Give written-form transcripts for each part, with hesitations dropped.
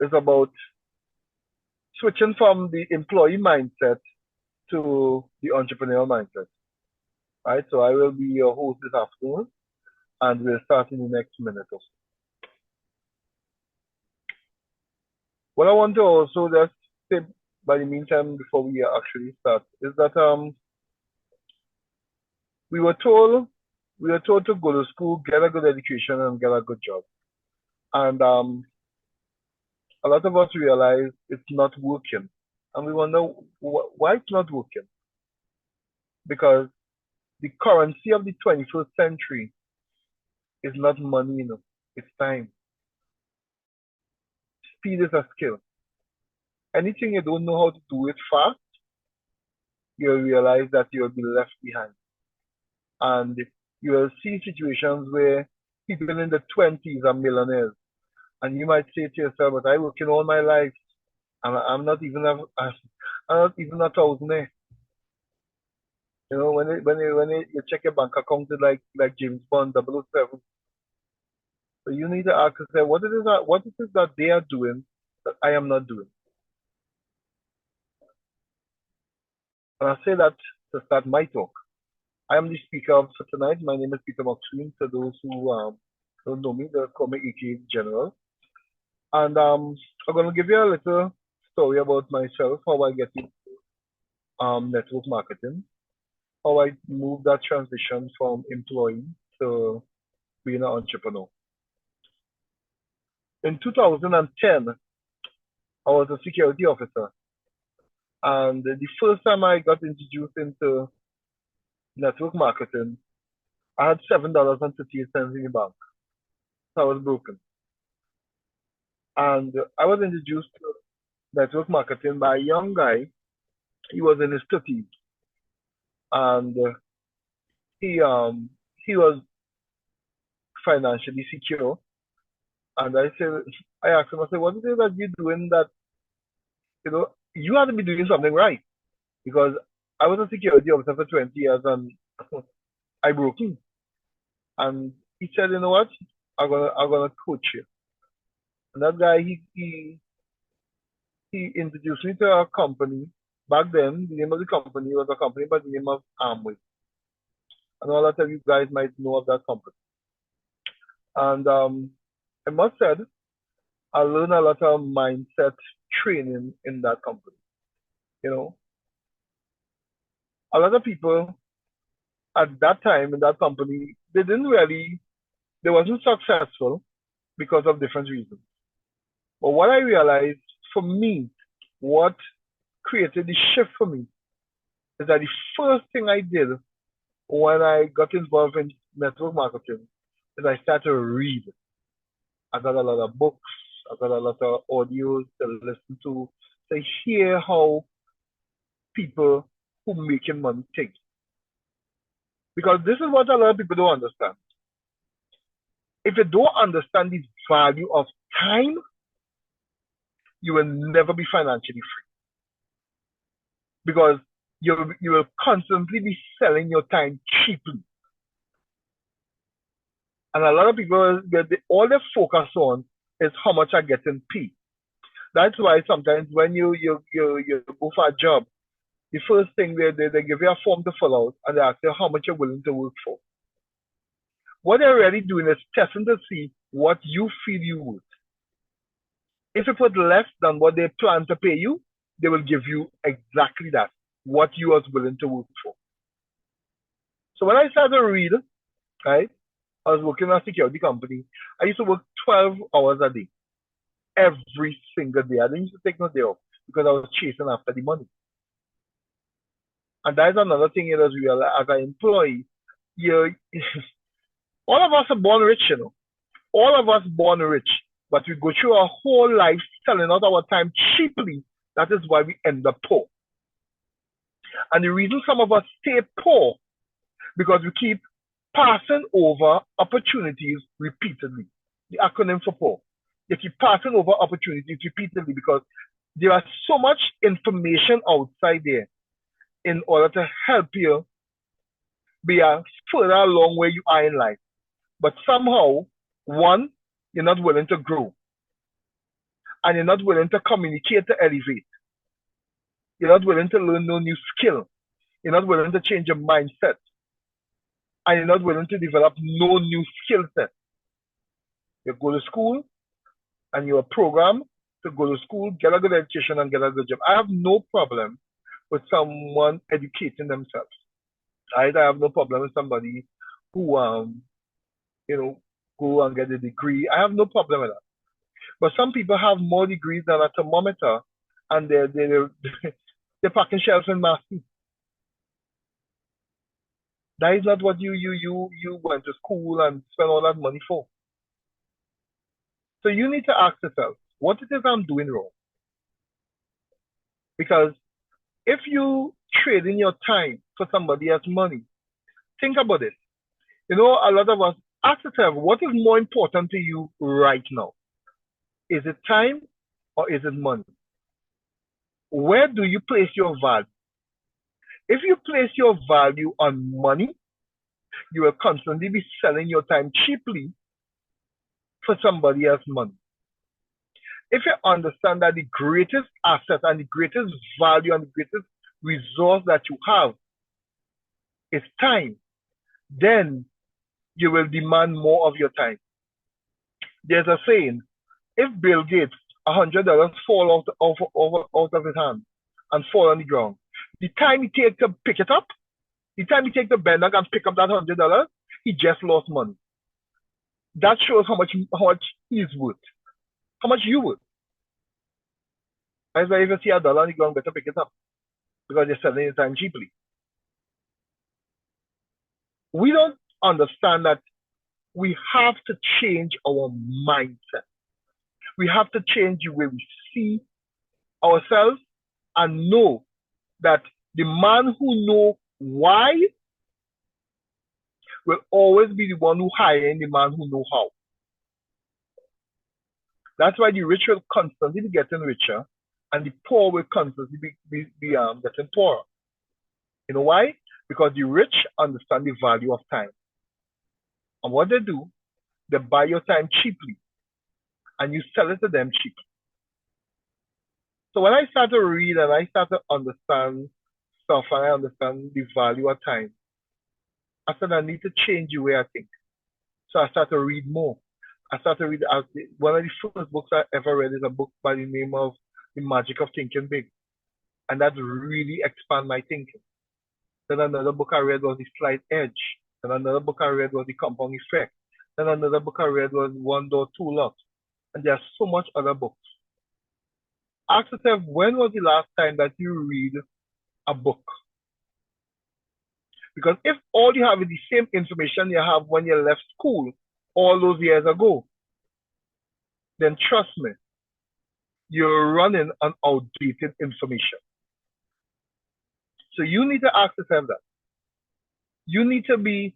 is about switching from the employee mindset to the entrepreneurial mindset. Right? So I will be your host this afternoon, and we'll start in the next minute or so. What I want to also just say by the meantime before we actually start is that we were told to go to school, get a good education, and get a good job. And a lot of us realize it's not working, and we wonder why it's not working. Because the currency of the 21st century is not money, it's time. Speed is a skill. Anything you don't know how to do it fast, you'll realize that you'll be left behind. And you will see situations where people in the 20s are millionaires. And you might say to yourself, but I work in all my life, and I'm not even a thousandaire. You know, when you check your bank account, it's like James Bond 007. So you need to ask yourself, what it is that they are doing that I am not doing? And I say that to start my talk. I am the speaker for tonight. My name is Peter McSween. For those who don't know me, they call me AK General. And I'm going to give you a little story about myself, how I get into network marketing, how I moved that transition from employee to being an entrepreneur. In 2010, I was a security officer. And the first time I got introduced into network marketing, I had $7.58 in the bank. So I was broken. And I was introduced to network marketing by a young guy. He was in his 30s. And he was financially secure. And I asked him, I said, what is it that you're doing that, you have to be doing something right? Because I was a security officer for 20 years and I broke in. And he said, you know what? I'm gonna coach you. And that guy, he introduced me to a company. Back then, the name of the company was a company by the name of Amway. And a lot of you guys might know of that company. And I must say, I learned a lot of mindset training in that company. A lot of people at that time in that company, they wasn't successful because of different reasons. But what I realized for me, what created the shift for me is that the first thing I did when I got involved in network marketing is I started to read. I got a lot of books, I got a lot of audios to listen to hear how people who making money think. Because this is what a lot of people don't understand. If you don't understand the value of time, you will never be financially free. Because you will constantly be selling your time cheaply. And a lot of people, all they focus on is how much I get in paid. That's why sometimes when you go for a job, the first thing they give you a form to fill out and they ask you how much you're willing to work for. What they're really doing is testing to see what you feel you worth. If you put less than what they plan to pay you, they will give you exactly that, what you are willing to work for. So when I started to read, right, I was working in a security company. I used to work 12 hours a day, every single day. I didn't used to take no day off because I was chasing after the money. And that's another thing you just realize as an employee, all of us are born rich, All of us born rich, but we go through our whole life selling out our time cheaply. That is why we end up poor. And the reason some of us stay poor, because we keep passing over opportunities repeatedly. The acronym for poor. You keep passing over opportunities repeatedly because there is so much information outside there in order to help you be a further along where you are in life. But somehow, one, you're not willing to grow. and you're not willing to communicate to elevate. You're not willing to learn no new skill. You're not willing to change your mindset. And you're not willing to develop no new skill set. You go to school and you're programmed to go to school, get a good education, and get a good job. I have no problem with someone educating themselves. I have no problem with somebody who, go and get a degree. I have no problem with that. But some people have more degrees than a thermometer, and they're packing shelves in Massey. That is not what you went to school and spent all that money for. So you need to ask yourself, what it is I'm doing wrong? Because if you trade in your time for somebody else's money, think about it. A lot of us ask yourself, what is more important to you right now? Is it time or is it money? Where do you place your value? If you place your value on money, you will constantly be selling your time cheaply for somebody else's money. If you understand that the greatest asset and the greatest value and the greatest resource that you have is time, then you will demand more of your time. There's a saying, if Bill Gates, $100 fall out of his hand and fall on the ground, the time he takes to pick it up, the time he takes to bend down and pick up that $100, he just lost money. That shows how much he's worth, how much you worth. That's why if you see $1 on the ground, better pick it up because you're selling your time cheaply. We don't understand that we have to change our mindset. We have to change the way we see ourselves and know that the man who knows why will always be the one who hiring the man who knows how. That's why the rich will constantly be getting richer and the poor will constantly be getting poorer. You know why? Because the rich understand the value of time. And what they do, they buy your time cheaply and you sell it to them cheaply. So when I start to read and I start to understand stuff and I understand the value of time, I said I need to change the way I think. So I start to read more. I start to read, one of the first books I ever read is a book by the name of The Magic of Thinking Big. And that really expanded my thinking. Then another book I read was The Slight Edge. Then another book I read was The Compound Effect. Then another book I read was One Door, Two Locks. And there's so much other books. Ask yourself, when was the last time that you read a book? Because if all you have is the same information you have when you left school all those years ago, then trust me, you're running on outdated information. So you need to ask yourself that. You need to be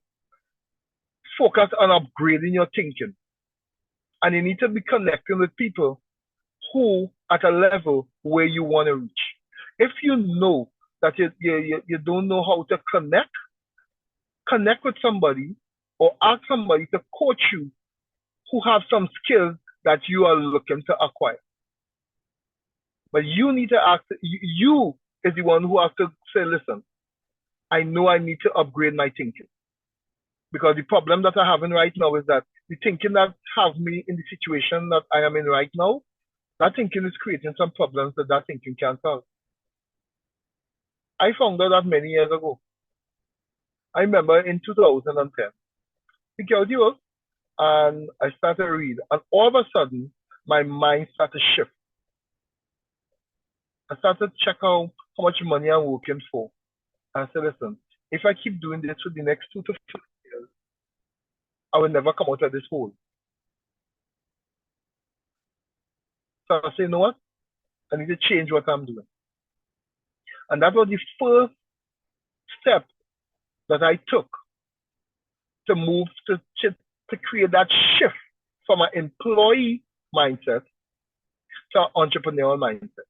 focused on upgrading your thinking. And you need to be connecting with people who at a level where you want to reach. If you know that you don't know how to connect with somebody or ask somebody to coach you who have some skills that you are looking to acquire. But you need to ask, you is the one who has to say, listen, I know I need to upgrade my thinking. Because the problem that I'm having right now is that the thinking that have me in the situation that I am in right now, that thinking is creating some problems that thinking can't solve. I found out that many years ago. I remember in 2010, security was, and I started to read, and all of a sudden, my mind started to shift. I started to check out how much money I'm working for. I said, listen, if I keep doing this for the next 2 to 5 years, I will never come out of this hole. So I said, you know what? I need to change what I'm doing. And that was the first step that I took to move to create that shift from an employee mindset to an entrepreneurial mindset.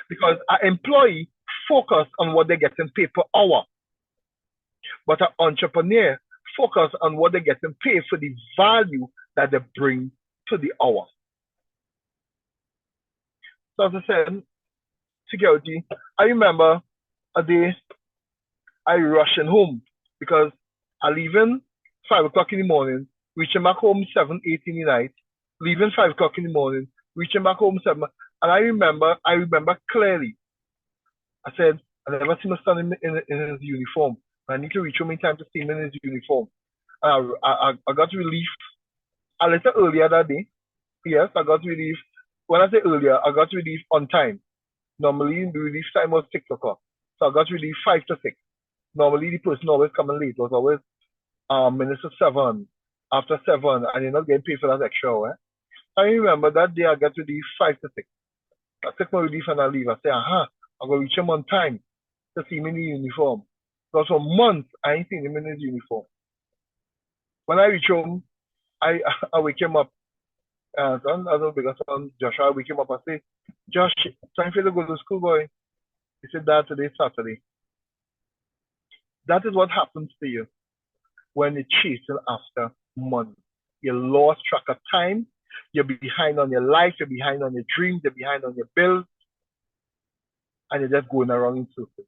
Because an employee focus on what they're getting paid per hour, but an entrepreneur focus on what they're getting paid for the value that they bring to the hour. So as I said, security. I remember a day I rushing home because I leaving 5 o'clock in the morning, reaching back home 7, 8 in the night, leaving 5 o'clock in the morning, reaching back home 7. And I remember clearly. I said, I never seen my son in his uniform. I need to reach home in time to see him in his uniform. I got relief a little earlier that day. Yes, I got relief. When I say earlier, I got relief on time. Normally, the relief time was 6 o'clock. So I got relief 5 to 6. Normally, the person always coming late. It was always minutes to 7, after 7, and you're not getting paid for that extra hour. I remember that day I got relief 5 to 6. I took my relief and I leave. I say, I'm going to reach him on time to see him in the uniform. Because for months, I ain't seen him in his uniform. When I reach home, I I wake him up. Son, as a bigger son, Joshua, I wake him up. I say, Josh, time for you to go to school, boy. He said, Dad, today's Saturday. That is what happens to you when you're chasing after money. You lost track of time. You're behind on your life. You're behind on your dreams. You're behind on your bills. And you're just going around in circles.